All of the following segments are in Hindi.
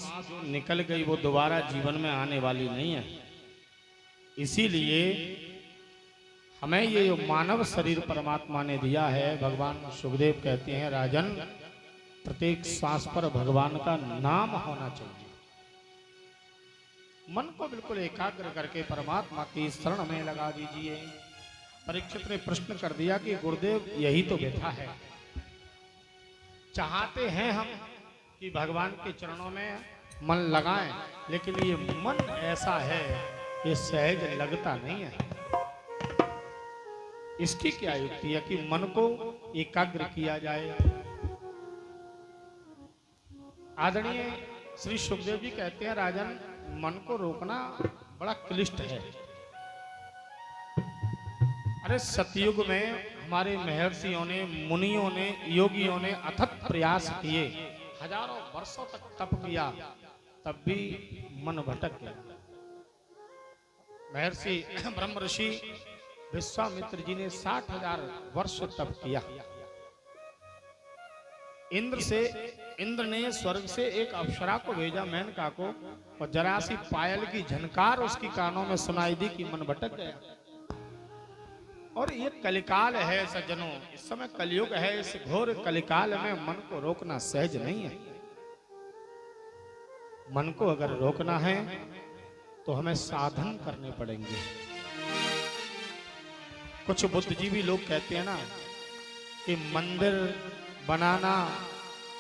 जो निकल गई वो दोबारा जीवन में आने वाली नहीं है। इसीलिए हमें ये जो मानव शरीर परमात्मा ने दिया है, भगवान सुखदेव कहते हैं राजन, प्रत्येक सांस पर भगवान का नाम होना चाहिए। मन को बिल्कुल एकाग्र करके परमात्मा की शरण में लगा दीजिए। परीक्षित ने प्रश्न कर दिया कि गुरुदेव यही तो व्यथा है, चाहते हैं हम कि भगवान के चरणों में मन लगाएं, लेकिन ये मन ऐसा है ये सहज लगता नहीं है। इसकी क्या युक्ति है कि मन को एकाग्र किया जाए। आदरणीय श्री सुखदेव जी कहते हैं राजन, मन को रोकना बड़ा क्लिष्ट है। अरे सतयुग में हमारे महर्षियों ने, मुनियों ने, योगियों ने अथक प्रयास किए, हजारों वर्षों तक तप किया, तब भी मन भटक गया। महर्षि ब्रह्म ऋषि विश्वामित्र जी ने 60,000 वर्ष तप किया। इंद्र ने स्वर्ग से एक अप्सरा को भेजा, मेनका को, और जरा सी पायल की झनकार उसकी कानों में सुनाई दी कि मन भटक गया। और ये कलिकाल है सज्जनों, इस समय कलयुग है। इस घोर कलिकाल में मन को रोकना सहज नहीं है। मन को अगर रोकना है तो हमें साधन करने पड़ेंगे। कुछ बुद्धिजीवी लोग कहते हैं ना कि मंदिर बनाना,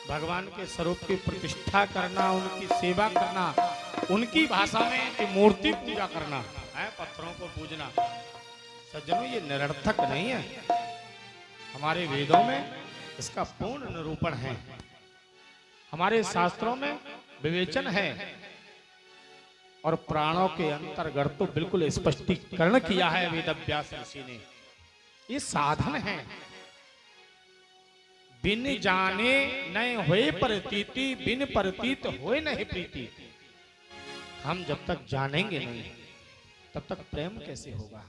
भगवान के स्वरूप की प्रतिष्ठा करना, उनकी सेवा करना, उनकी भाषा में कि मूर्ति पूजा करना है, पत्थरों को पूजना। सज्जनों ये निरर्थक नहीं है। हमारे वेदों में इसका पूर्ण निरूपण है, हमारे शास्त्रों में विवेचन है, और प्राणों के अंतर्गत तो बिल्कुल स्पष्टीकरण किया है वेद व्यास ऋषि ने। ये साधन है। बिन जाने नहीं होए प्रतीति, बिन प्रतीत होए नहीं प्रीति। हम जब तक जानेंगे नहीं तब तक प्रेम कैसे होगा,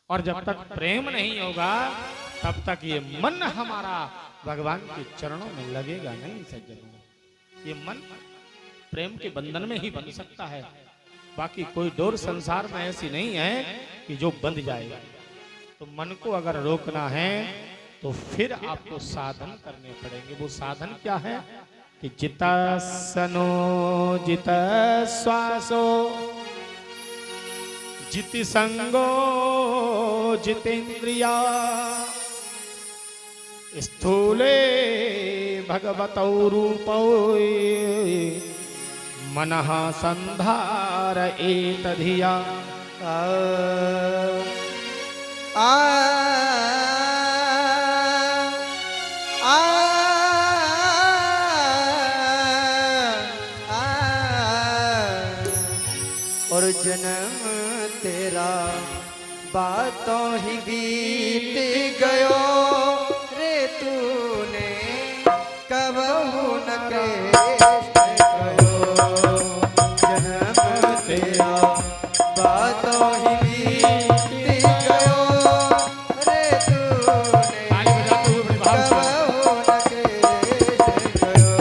और जब तक प्रेम नहीं होगा तब तक ये मन हमारा भगवान के चरणों में लगेगा नहीं। सज्जनों, ये मन प्रेम के बंधन में ही बंध सकता है, बाकी कोई डोर संसार में ऐसी नहीं है कि जो बंध जाएगा। तो मन को अगर रोकना है तो फिर आपको साधन करने पड़ेंगे। वो साधन क्या है कि जिता सनो जित श्वासो जिति संगो जितेन्द्रिया स्थूले भगवतौ रूपौ मनः संधार एतधिया। और जन्म तेरा बातों ही बीत गयो रे, तूने कबहू न कृष्ण कहो। जन्म तेरा बातों ही बीत गयो रे, तूने कबहू न कृष्ण कहो।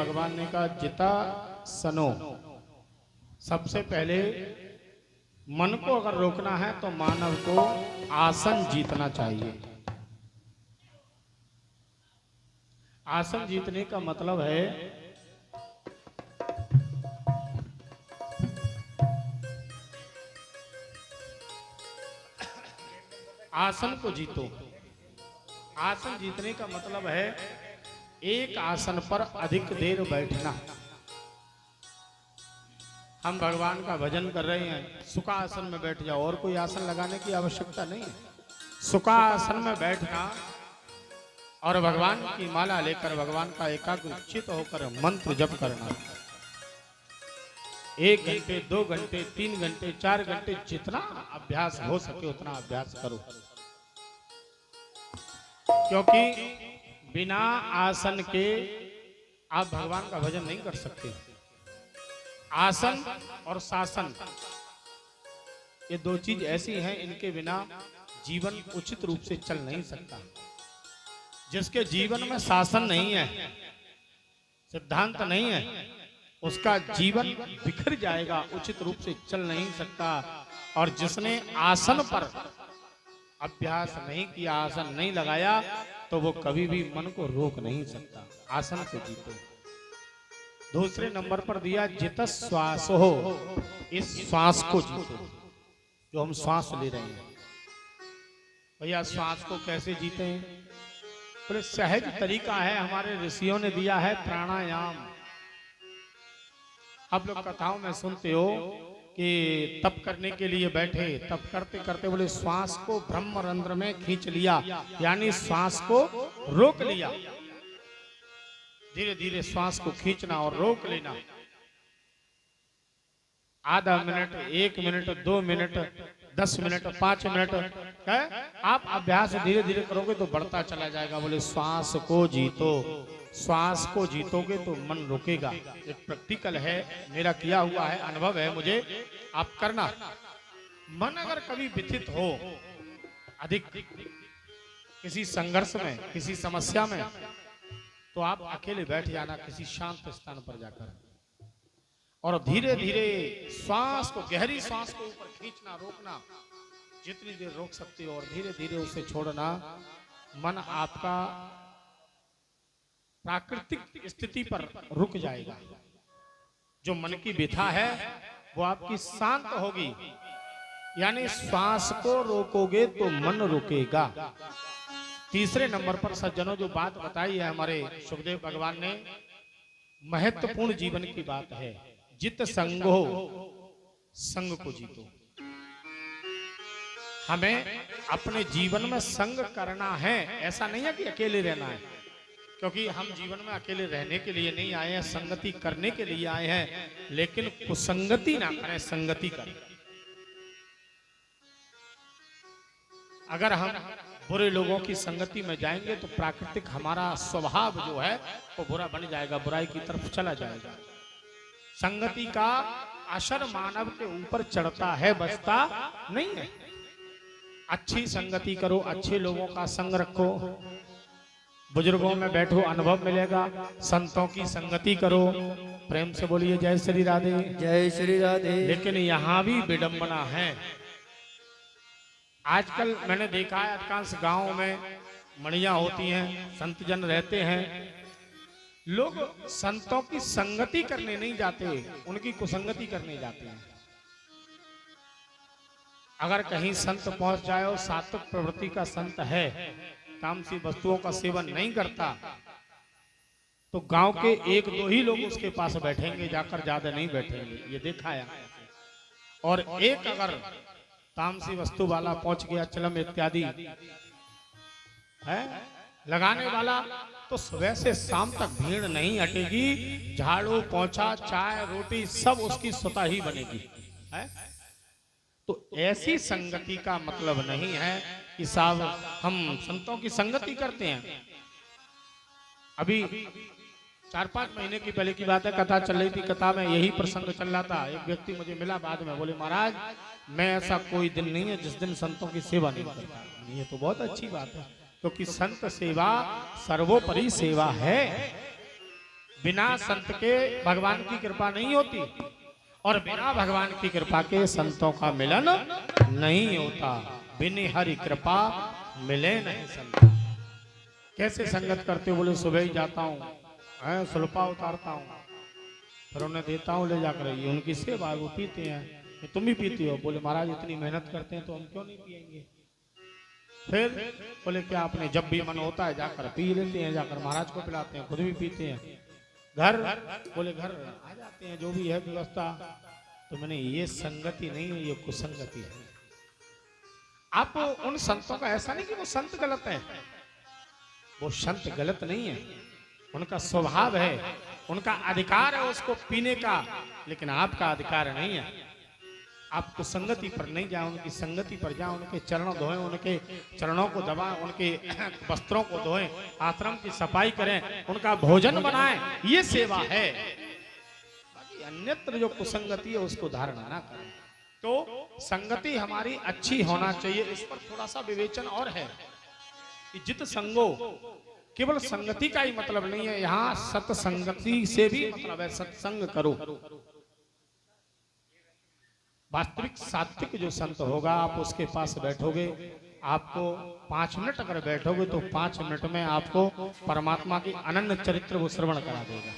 भगवान ने कहा जिता सनो। सबसे पहले मन को अगर रोकना है तो मानव को आसन जीतना चाहिए। आसन जीतने का मतलब है आसन को जीतो। आसन जीतने का मतलब है एक आसन पर अधिक देर बैठना। हम भगवान का भजन कर रहे हैं, सुखासन में बैठ जाओ, और कोई आसन लगाने की आवश्यकता नहीं है। सुखासन में बैठना और भगवान की माला लेकर भगवान का एकाग्र चित्त होकर मंत्र जप करना। 1 घंटे 2 घंटे 3 घंटे 4 घंटे जितना अभ्यास हो सके उतना अभ्यास करो, क्योंकि बिना आसन के आप भगवान का भजन नहीं कर सकते। आसन और शासन ये दो चीज ऐसी हैं, इनके बिना जीवन उचित रूप से चल नहीं सकता। जिसके जीवन में शासन नहीं है, सिद्धांत नहीं है, उसका जीवन बिखर जाएगा, उचित रूप से चल नहीं सकता। और जिसने आसन पर अभ्यास नहीं किया, आसन नहीं लगाया, तो वो कभी भी मन को रोक नहीं सकता। आसन को जीतो। दूसरे नंबर पर दिया जित श्वास हो। इस श्वास को जीतो, जो हम श्वास ले रहे हैं। भैया श्वास को कैसे जीते हैं? बोले सहज तरीका है, हमारे ऋषियों ने दिया है प्राणायाम। आप लोग कथाओं में सुनते हो कि तप करने के लिए बैठे, तप करते करते बोले श्वास को ब्रह्मरंध्र में खींच लिया, यानी श्वास को रोक लिया। धीरे धीरे श्वास को खींचना और रोक लेना। आधा minute, 1 minute, 2 minute, 10 minute, 5 minute है, आप अभ्यास धीरे धीरे करोगे तो बढ़ता चला जाएगा। बोले श्वास को जीतो। श्वास को जीतोगे तो मन रुकेगा। एक प्रैक्टिकल है, मेरा किया हुआ है, अनुभव है मुझे, आप करना। मन अगर कभी व्यथित हो, अधिक किसी संघर्ष में, किसी समस्या में, तो आप अकेले बैठ जाना किसी शांत स्थान पर जाकर, और धीरे धीरे श्वास को, गहरी श्वास को ऊपर खींचना, रोकना, जितनी देर रोक सकते हो, और धीरे धीरे उसे छोड़ना। मन आपका प्राकृतिक स्थिति पर रुक जाएगा। जो मन की व्यथा है वो आपकी शांत होगी। यानी श्वास को रोकोगे तो मन रुकेगा। तीसरे नंबर पर सज्जनों जो बात बताई है हमारे सुखदेव भगवान ने, महत्वपूर्ण जीवन की बात है। जित संगो, संग को जीतो। हमें अपने जीवन में संग करना है। ऐसा नहीं है कि अकेले रहना है, क्योंकि हम जीवन में अकेले रहने के लिए नहीं आए हैं, संगति करने के लिए आए हैं। लेकिन कुसंगति ना करें, संगति करें। अगर हम बुरे लोगों की संगति में जाएंगे तो प्राकृतिक हमारा स्वभाव जो है वो बुरा बन जाएगा, बुराई की तरफ चला जाएगा। संगति का असर मानव के ऊपर चढ़ता है, बसता नहीं है। अच्छी संगति करो, अच्छे लोगों का संग रखो, बुजुर्गों में बैठो, अनुभव मिलेगा। संतों की संगति करो। प्रेम से बोलिए जय श्री राधे, जय श्री राधे। लेकिन यहाँ भी विडंबना है। आजकल मैंने देखा है अधिकांश गांवों में मणियां होती हैं, संत जन रहते हैं, लोग संतों की संगति करने नहीं जाते, उनकी कुसंगति करने जाते हैं। अगर कहीं संत पहुंच जाए और सात्विक प्रवृत्ति का संत है, तामसी वस्तुओं का सेवन नहीं करता, तो गांव के 1-2 ही लोग उसके पास बैठेंगे, जाकर ज्यादा नहीं बैठेंगे। ये देखा है। और एक अगर तामसी वस्तु वाला पहुंच गया, चलम इत्यादि है लगाने वाला, तो सुबह से शाम तक भीड़ नहीं हटेगी। झाड़ू पोंछा, चाय रोटी सब उसकी स्वतः ही बनेगी है। तो ऐसी संगति का मतलब नहीं है कि साहब हम संतों की संगति करते हैं। अभी 4-5 महीने की पहले की बात है, कथा चल रही थी, कथा में यही प्रसंग चल रहा था। एक व्यक्ति मुझे मिला बाद में, बोले महाराज मैं ऐसा कोई दिन नहीं है जिस दिन संतों की सेवा नहीं करता। ये तो बहुत अच्छी बात है, क्योंकि संत सेवा सर्वोपरि सेवा है। बिना संत के भगवान की कृपा नहीं होती, और बिना भगवान की कृपा के संतों का मिलन नहीं होता। बिन हरि कृपा मिले नहीं संत। कैसे संगत करते हो? बोले सुबह ही जाता हूँ, सुल्फा उतारता हूँ, फिर उन्हें देता हूँ ले जाकर, ये उनकी सेवा, वो पीते हैं। ये तुम भी पीती हो? बोले महाराज इतनी मेहनत करते हैं तो हम क्यों नहीं पिएंगे। फिर बोले क्या आपने जब भी मन होता है जाकर पी लेते हैं, जाकर महाराज को पिलाते हैं, खुद भी पीते हैं। घर? बोले घर आ जाते हैं, जो भी है व्यवस्था। तो मैंने ये संगति नहीं है, ये कुसंगति है। आप उन संतों का ऐसा नहीं कि वो संत गलत है, वो संत गलत नहीं है, उनका स्वभाव है, उनका अधिकार है उसको पीने का, लेकिन आपका अधिकार नहीं है। आप कुसंगति पर नहीं जाए, उनकी संगति पर जाए, उनके चरणों धोएं, उनके चरणों को दबाएं, उनके वस्त्रों को धोएं, आश्रम की सफाई करें, उनका भोजन बनाएं, ये सेवा है। बाकी अन्यत्र जो कुसंगति है उसको धारण ना करें। तो संगति हमारी अच्छी होना चाहिए, इस पर थोड़ा सा विवेचन और है कि जित संगो, केवल संगति का ही मतलब नहीं है, यहाँ सत्संगति से भी मतलब है, सत्संग करो। वास्तविक सात्विक जो संत होगा, आप उसके पास बैठोगे, आपको 5 मिनट अगर बैठोगे तो 5 मिनट में आपको परमात्मा की अनन्य चरित्र वो श्रवण करा देगा।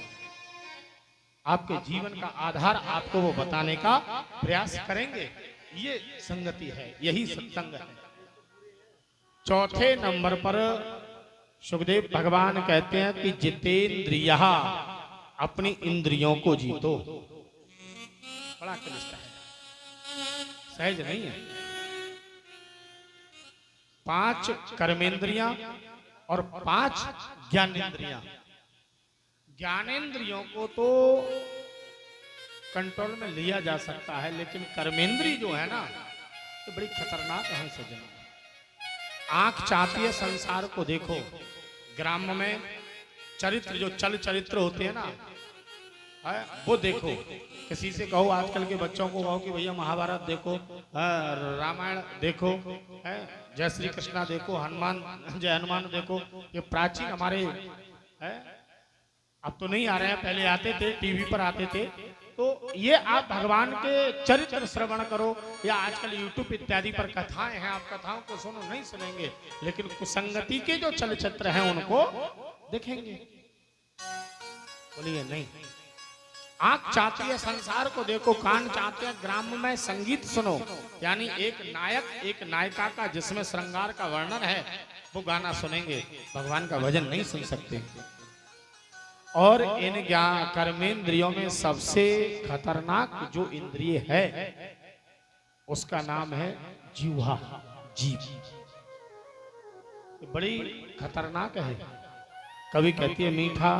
आपके जीवन का आधार आपको वो बताने का प्रयास करेंगे। ये संगति है, यही सत्संग है। चौथे नंबर पर सुखदेव भगवान कहते हैं कि जितेंद्रिया, अपनी इंद्रियों को जीतो। बड़ा क्लिष्ट है, सहज नहीं है। 5 कर्मेंद्रियां और 5 ज्ञानेंद्रियां। ज्ञानेंद्रियों को तो कंट्रोल में लिया जा सकता है, लेकिन कर्मेंद्री जो है ना, तो बड़ी खतरनाक है सज्जन। आंख चाहती है संसार को देखो, ग्राम में चरित्र जो चल चरित्र होते हैं ना, है वो देखो। किसी से कहो, आजकल के बच्चों को कहो कि भैया महाभारत देखो, रामायण देखो, है जय श्री कृष्णा देखो, हनुमान जय हनुमान देखो, ये प्राचीन हमारे है, अब तो नहीं आ रहे हैं, पहले आते थे, टीवी पर आते थे। तो ये आप भगवान के चरित्र श्रवण करो, या आजकल यूट्यूब इत्यादि पर कथाएं हैं, आप कथाओं को सुनो, नहीं सुनेंगे, लेकिन कुसंगति के जो चलचित्र हैं उनको देखेंगे। बोलिए नहीं। आंख चाहती है संसार को देखो, कान चाहते हैं ग्राम में संगीत सुनो, यानी एक नायक एक नायिका का जिसमें श्रृंगार का वर्णन है वो गाना सुनेंगे, भगवान का भजन नहीं सुन सकते। और इन ज्ञान कर्मेंद्रियों में सबसे खतरनाक जो इंद्रिय है उसका नाम है जीवा, जीव। बड़ी खतरनाक है। कभी कहती है मीठा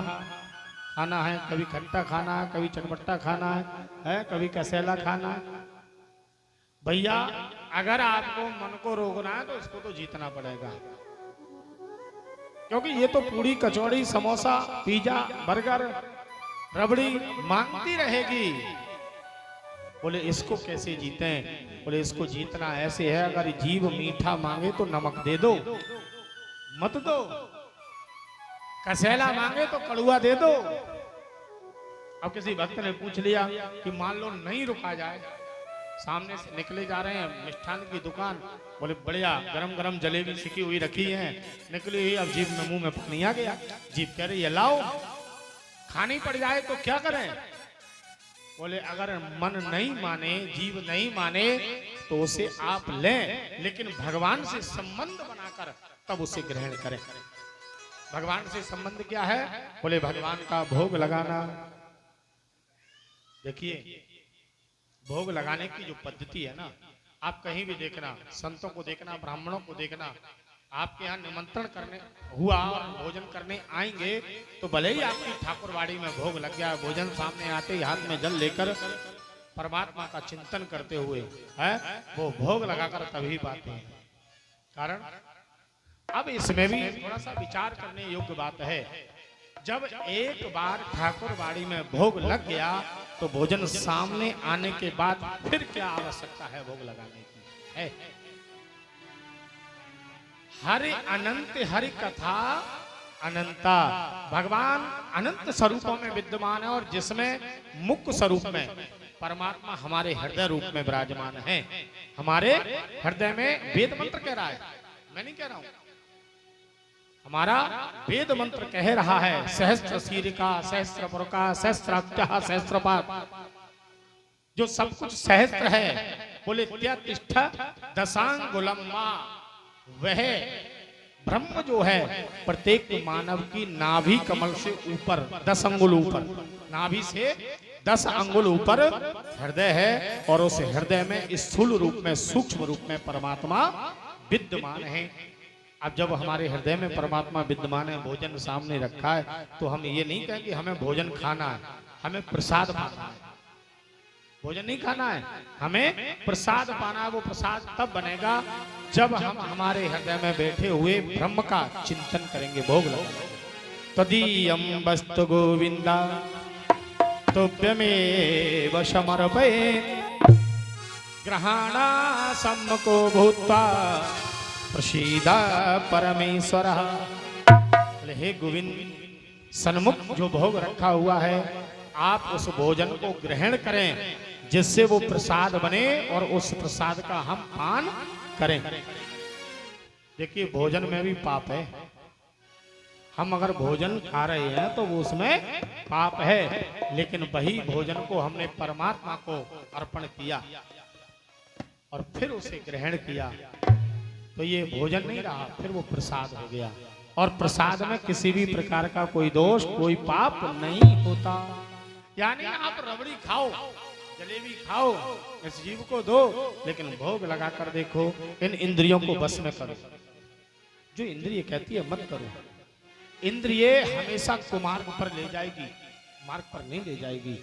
खाना है, कभी खट्टा खाना है, कभी चटपटा खाना है, कभी कसेला खाना है। भैया अगर आपको मन को रोकना है तो इसको तो जीतना पड़ेगा, क्योंकि ये तो पूरी कचौड़ी समोसा पिज्जा बर्गर रबड़ी मांगती रहेगी। बोले इसको कैसे जीते? बोले इसको जीतना ऐसे है, अगर जीव मीठा मांगे तो नमक दे दो, मत दो। कसेला मांगे तो कड़ुआ दे दो। अब किसी भक्त ने पूछ लिया कि मान लो नहीं रुका जाए, सामने से निकले जा रहे हैं मिष्ठान की दुकान, बोले बढ़िया गरम गरम जलेबी सिकी हुई रखी है, निकली हुई, अब जीभ में मुंह में पकनी आ गया, जीभ कह रही है लाओ, खानी पड़ जाए तो क्या करें? बोले अगर मन नहीं माने, जीव नहीं माने तो उसे आप लें, लेकिन भगवान से संबंध बनाकर तब उसे ग्रहण करें। भगवान से संबंध क्या है? बोले भगवान का भोग लगाना। देखिए भोग लगाने की जो पद्धति है ना, आप कहीं भी देखना, संतों को देखना, ब्राह्मणों को देखना, आपके यहाँ निमंत्रण करने हुआ और भोजन करने आएंगे तो भले ही आपकी ठाकुरवाड़ी में भोग लग गया, भोजन सामने आते ही हाथ में जल लेकर परमात्मा का चिंतन करते हुए है वो भोग लगाकर तभी पाते हैं। कारण अब इसमें भी थोड़ा सा विचार करने योग्य बात है। जब एक बार ठाकुरवाड़ी में भोग लग गया तो भोजन सामने आने के बाद फिर क्या आवश्यकता है भोग लगाने की? है हरि अनंत हरि कथा अनंता। भगवान अनंत स्वरूपों में विद्यमान है और जिसमें मुख्य स्वरूप में परमात्मा हमारे हृदय रूप में विराजमान है। हमारे हृदय में वेद मंत्र कह रहा है, मैं नहीं कह रहा हूं, हमारा वेद मंत्र कह रहा है सहस्त्र शीर्षा सहस्त्र पुरका सहस्त्राब्जः सहस्त्रपाद। जो सब कुछ सहस्त्र है, बोले त्यतिष्ठ दशांगुलम्मा, वह ब्रह्म जो है प्रत्येक मानव की नाभि कमल से ऊपर 10 अंगुल ऊपर, नाभि से 10 अंगुल ऊपर हृदय है और उस हृदय में स्थूल रूप में सूक्ष्म रूप में परमात्मा विद्यमान है। अब जब हमारे हृदय में परमात्मा विद्यमान है, भोजन सामने रखा है, तो हम ये नहीं कहें कि हमें भोजन खाना है, हमें प्रसाद पाना है। भोजन नहीं खाना है, हमें प्रसाद पाना है। वो प्रसाद तब बनेगा जब हम हमारे हृदय में बैठे हुए ब्रह्म का चिंतन करेंगे, भोग लगाएंगे। तदीयं वस्तु गोविंदा तुभ्यमेव समर्पये ग्रहाणा सम्मुखो भूत्वा प्रसीदा परमेश्वरः। हे गोविंद, सन्मुख जो भोग रखा हुआ है, आप उस भोजन को ग्रहण करें जिससे वो प्रसाद बने और उस प्रसाद का हम पान करें। देखिए, भोजन में भी पाप है। हम अगर भोजन खा रहे हैं तो वो उसमें पाप है, लेकिन वही भोजन को हमने परमात्मा को अर्पण किया और फिर उसे ग्रहण किया तो ये भोजन नहीं रहा, फिर वो प्रसाद हो गया। और प्रसाद में किसी भी प्रकार का कोई दोष, कोई पाप नहीं होता। यानी आप रबड़ी खाओ, जलेबी खाओ, इस जीव को दो, लेकिन भोग लगा कर देखो, इन इंद्रियों को बस में करो। जो इंद्रिय कहती है मत करो। इंद्रिय हमेशा कुमार्ग पर ले जाएगी, मार्ग पर नहीं ले जाएगी।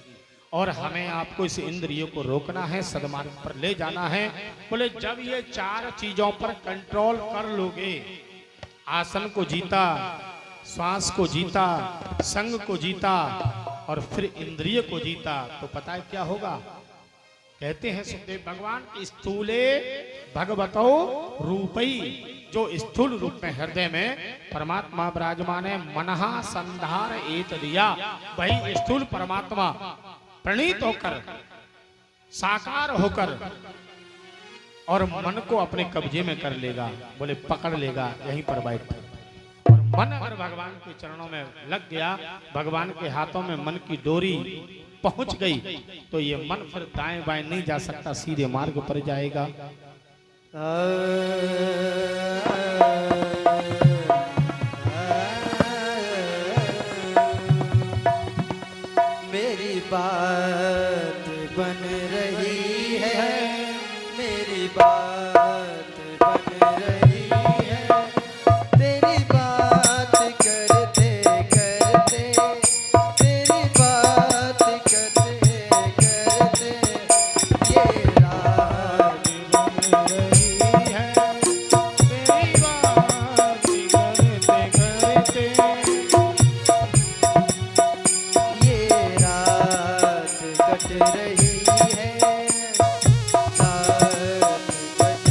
और हमें आपको इस इंद्रियों को रोकना है, सदमार्ग पर ले जाना है। बोले जब ये 4 चीजों पर कंट्रोल कर लोगे, आसन को जीता, श्वास को जीता, संग को जीता और फिर इंद्रिय को जीता, तो पता है क्या होगा? कहते हैं सुखदेव भगवान, स्थूले भगवतो रूपई, जो स्थूल रूप में हृदय में परमात्मा विराजमान है, मनहा संधार एतदिया, वही स्थूल परमात्मा प्रणीत होकर, साकार होकर और मन को अपने कब्जे में कर लेगा। बोले पकड़ लेगा, यहीं पर बैठ। और मन अगर भगवान के चरणों में लग गया, भगवान के हाथों में मन की डोरी पहुंच गई, तो ये मन फिर दाएं बाएं नहीं जा सकता, सीधे मार्ग पर जाएगा। मेरी बात बन रही है, मेरी बात बन रही है, तेरी बात करते करते, तेरी बात करते करते, ये रात बन रही है, तेरी बात करते करते, ये रात कट रही है, रात कट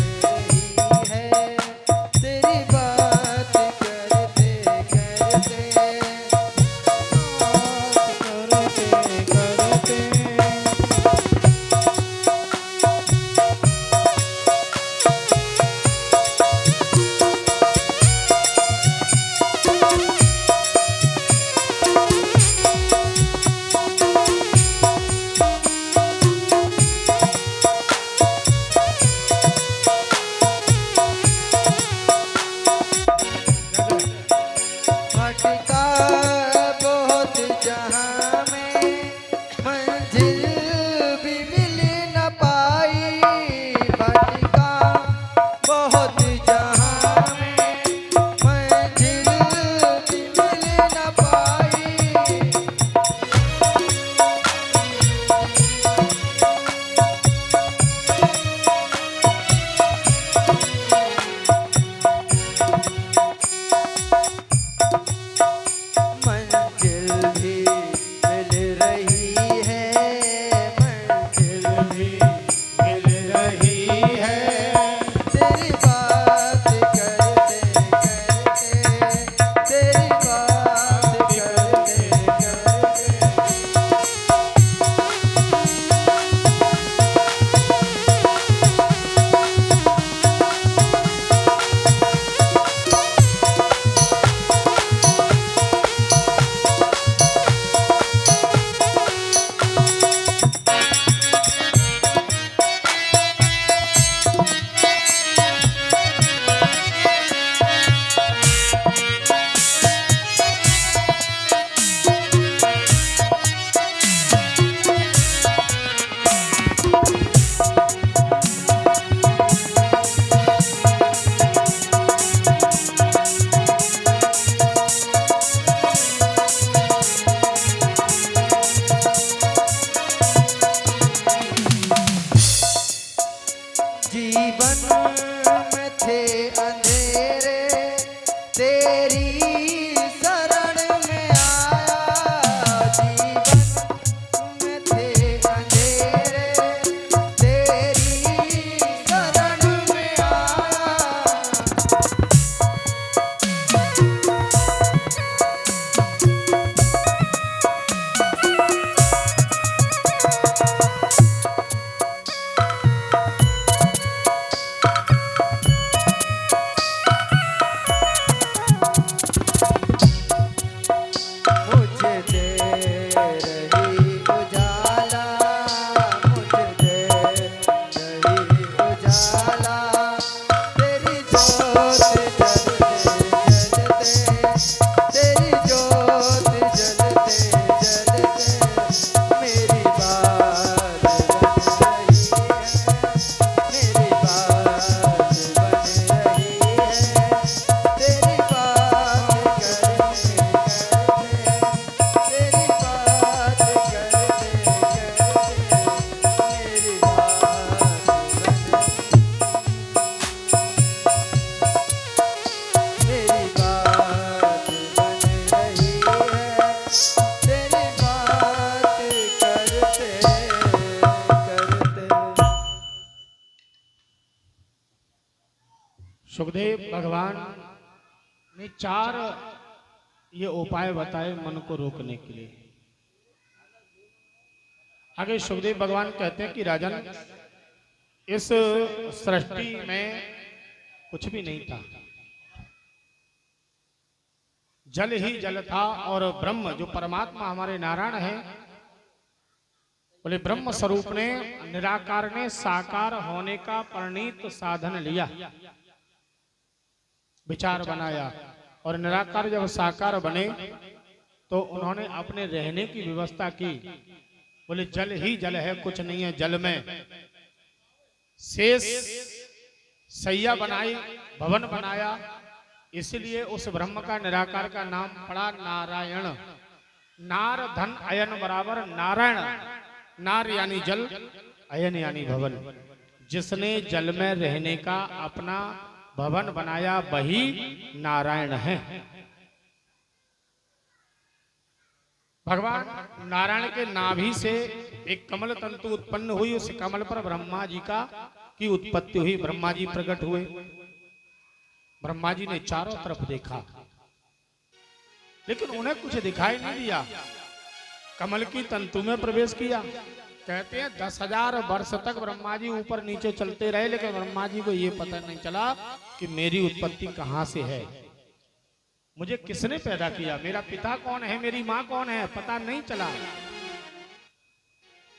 सुखदेव भगवान ने 4 ये उपाय बताए मन को रोकने के लिए। आगे सुखदेव भगवान कहते हैं कि राजन, इस सृष्टि में कुछ भी नहीं था, जल ही जल था और ब्रह्म जो परमात्मा हमारे नारायण है, बोले ब्रह्म स्वरूप ने निराकार ने साकार होने का परिणीत साधन लिया, विचार बनाया, और निराकार जब साकार बने तो उन्होंने अपने रहने की व्यवस्था की। बोले जल ही जल है, कुछ नहीं है जल में। शेष सैया बनाई, भवन बनाया, इसलिए उस ब्रह्म का निराकार का नाम पड़ा नारायण। नार धन अयन बराबर नारायण। नार यानी जल, अयन यानी भवन। जिसने जल में रहने का अपना भवन बनाया वही नारायण है। भगवान नारायण के नाभि से एक कमल तंतु उत्पन्न हुई, उस कमल पर ब्रह्मा जी की उत्पत्ति हुई। ब्रह्मा जी प्रकट हुए। ब्रह्मा जी ने चारों तरफ देखा, लेकिन उन्हें कुछ दिखाई नहीं दिया। कमल की तंतु में प्रवेश किया। कहते हैं 10,000 वर्ष तक ब्रह्मा जी ऊपर नीचे चलते रहे, लेकिन ब्रह्मा जी को यह पता नहीं चला कि मेरी उत्पत्ति कहां से है, मुझे किसने पैदा किया, मेरा पिता कौन है, मेरी मां कौन है, पता नहीं चला।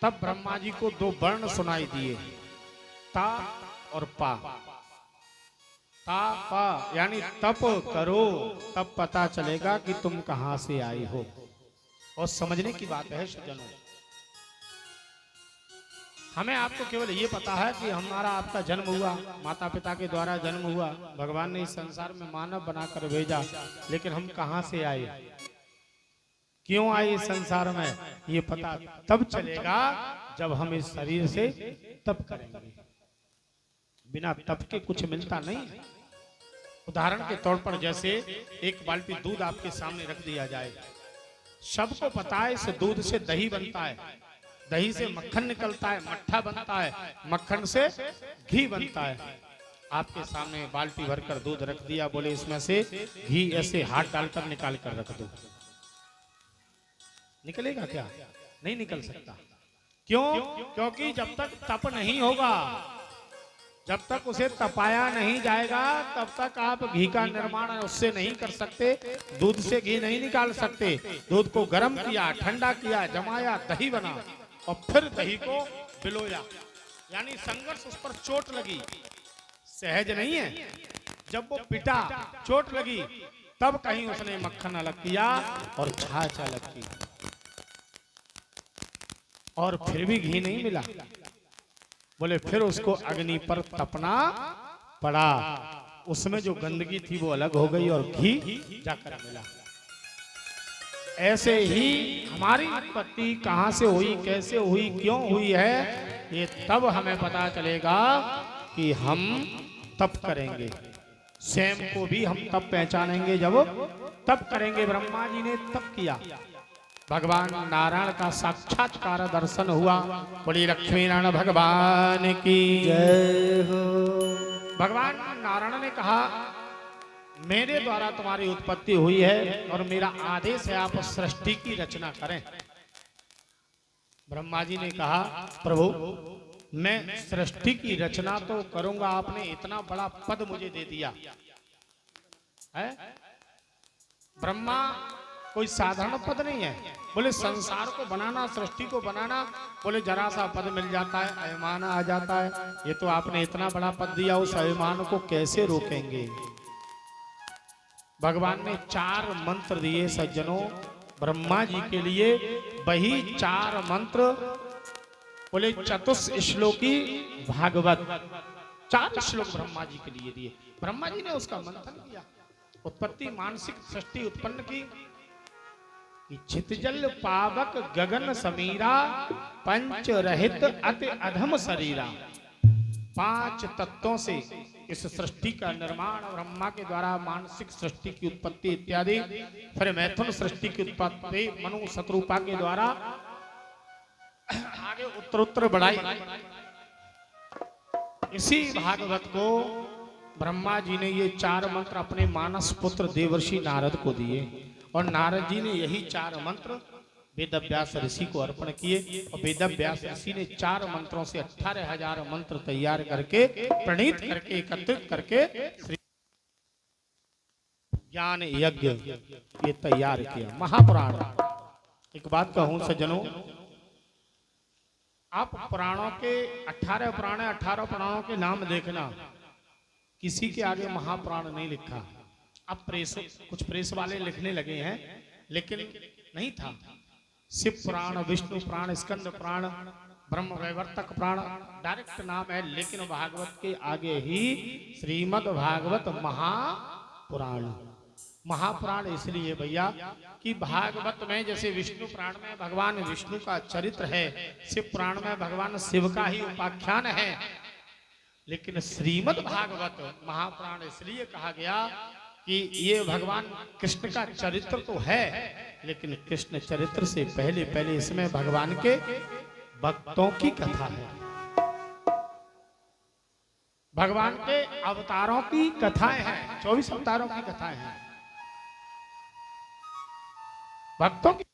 तब ब्रह्मा जी को 2 वर्ण सुनाई दिए, ता और पा। ता पा यानी तप करो, तब पता चलेगा कि तुम कहां से आई हो। और समझने की बात है सज्जनों, हमें आपको केवल ये पता है कि हमारा आपका जन्म हुआ, माता पिता के द्वारा जन्म हुआ, भगवान ने इस संसार में मानव बनाकर भेजा, लेकिन हम कहां से आए, क्यों आए इस संसार में, ये पता तब चलेगा जब हम इस शरीर से तप करेंगे। बिना तप के कुछ मिलता नहीं है। उदाहरण के तौर पर जैसे एक बाल्टी दूध आपके सामने रख दिया जाए, सबको पता है इस दूध से दही बनता है, दही से मक्खन निकलता है, मट्ठा बनता है, मक्खन से घी बनता है। आपके सामने बाल्टी भरकर दूध रख दिया, बोले इसमें से घी ऐसे हाथ डालकर निकाल कर रख दो, निकलेगा क्या? नहीं निकल सकता। क्यों? क्योंकि जब तक तप नहीं होगा, जब तक उसे तपाया नहीं जाएगा, तब तक आप घी का निर्माण उससे नहीं कर सकते, दूध से घी नहीं निकाल सकते। दूध को गर्म किया, ठंडा किया, जमाया, दही बना, और फिर दही को बिलोया, यानी संघर्ष, उस पर चोट लगी, सहज नहीं है। जब वो पिटा, चोट लगी, तब कहीं उसने मक्खन अलग किया और छाछ अलग की, और फिर भी घी नहीं मिला। बोले फिर उसको अग्नि पर तपना पड़ा, उसमें जो गंदगी थी वो अलग हो गई और घी जाकर मिला। ऐसे ही हमारी उत्पत्ति कहां से हुई, कैसे हुई, क्यों हुई है, ये तब हमें पता चलेगा कि हम तप करेंगे। स्वयं को भी हम तब पहचानेंगे जब तप करेंगे। ब्रह्मा जी ने तप किया, भगवान नारायण का साक्षात्कार दर्शन हुआ। बोली लक्ष्मी नारायण भगवान की जय हो। भगवान नारायण ने कहा मेरे द्वारा तुम्हारी उत्पत्ति हुई है और मेरा आदेश है आप सृष्टि की रचना करें। ब्रह्मा जी ने कहा प्रभु मैं सृष्टि की रचना तो करूंगा, आपने इतना बड़ा पद मुझे दे दिया है। ब्रह्मा कोई साधारण पद नहीं है। बोले संसार को बनाना, सृष्टि को बनाना, बोले जरा सा पद मिल जाता है, अभिमान आ जाता है। ये तो आपने इतना बड़ा पद दिया, उस अभिमान को कैसे रोकेंगे। भगवान ने 4 मंत्र दिए सज्जनों ब्रह्मा जी के लिए। वही 4 मंत्र बोले चतुश्लोकी भागवत, 4 श्लोक ब्रह्मा जी के लिए दिए। ब्रह्मा जी ने उसका मंथन किया, उत्पत्ति मानसिक सृष्टि उत्पन्न की। छितजल पावक गगन समीरा, पंच रहित अति अधम शरीरा। 5 तत्वों से इस सृष्टि का निर्माण, ब्रह्मा के द्वारा मानसिक सृष्टि की उत्पत्ति इत्यादि, फिर मैथुन सृष्टि की उत्पत्ति मनु शत्रुपा के द्वारा आगे उत्तर उत्तर बढ़ाई। इसी भागवत को ब्रह्मा जी ने ये 4 मंत्र अपने मानस पुत्र देवर्षि नारद को दिए और नारद जी ने यही 4 मंत्र वेदव्यास ऋषि को अर्पण किए और वेदव्यास ऋषि ने 4 मंत्रों से 18,000 मंत्र तैयार करके प्रणीत करके एकत्रित करके श्री ज्ञान यज्ञ ये तैयार किया महापुराण। एक बात कहूं सज्जनों, आप पुराणों के 18 पुराण 18 पुराणों के नाम देखना, किसी के आगे महापुराण नहीं लिखा। अब प्रेस कुछ प्रेस वाले लिखने लगे हैं, लेकिन नहीं था। शिव पुराण, विष्णु पुराण, स्कंद पुराण, ब्रह्म वैवर्तक पुराण डायरेक्ट नाम है, लेकिन भागवत के आगे ही श्रीमद् भागवत महापुराण। महापुराण इसलिए भैया कि भागवत में जैसे विष्णु पुराण में भगवान विष्णु का चरित्र है, शिव पुराण में भगवान शिव का ही उपाख्यान है, लेकिन श्रीमद् भागवत महापुराण इसलिए कहा गया कि ये भगवान कृष्ण का चरित्र तो है, लेकिन कृष्ण चरित्र से पहले पहले इसमें भगवान के भक्तों की कथा है, भगवान के अवतारों की कथाएं हैं, 24 अवतारों की कथाएं हैं, भक्तों की